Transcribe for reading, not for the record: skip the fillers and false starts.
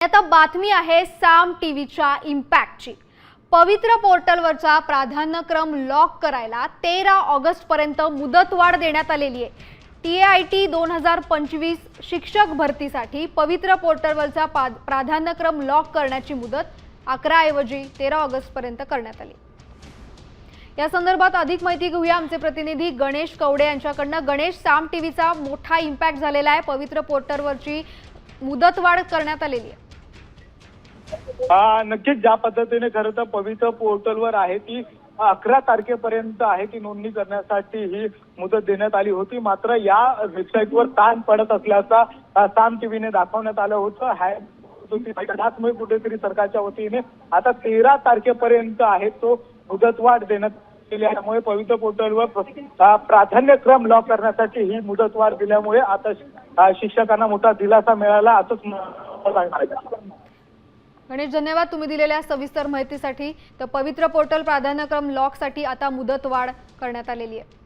आता बातमी आहे साम टीव्हीच्या इम्पॅक्टची। पवित्र पोर्टलवरचा प्राधान्यक्रम लॉक करायला 13 ऑगस्ट पर्यंत मुदतवाढ देण्यात आलेली आहे। TIT 2025 शिक्षक भरतीसाठी पवित्र पोर्टलवरचा प्राधान्यक्रम लॉक करण्याची मुदत 11 ऐवजी 13 ऑगस्ट पर्यंत करण्यात आली। या संदर्भात अधिक माहिती घेऊया आमचे प्रतिनिधी गणेश कवडे यांच्याकडून। गणेश, साम टीव्हीचा मोठा इम्पॅक्ट झालेला आहे, पवित्र पोर्टलवरची मुदतवाढ करण्यात आलेली आहे। नक्कीच ज्या पद्धतीने खरं तर पवित्र पोर्टलवर आहे ती 11 तारखेपर्यंत आहे ती नोंदणी करण्यासाठी ही मुदत देण्यात आली होती। मात्र या वेबसाईटवर ताण पडत असल्याचा साम टीव्हीने दाखवण्यात आलं होतं। त्याचमुळे कुठेतरी सरकारच्या वतीने आता 13 तारखेपर्यंत आहे तो मुदतवाढ देण्यात आली आहे। त्यामुळे पवित्र पोर्टलवर प्राधान्यक्रम लॉक करण्यासाठी ही मुदतवाढ दिल्यामुळे आता शिक्षकांना मोठा दिलासा मिळाला असंच। गणेश, धन्यवाद तुम्ही दिलेल्या सविस्तर माहितीसाठी। तर पवित्र पोर्टल प्राधान्यक्रम लॉकसाठी आता मुदतवाढ करण्यात आलेली आहे।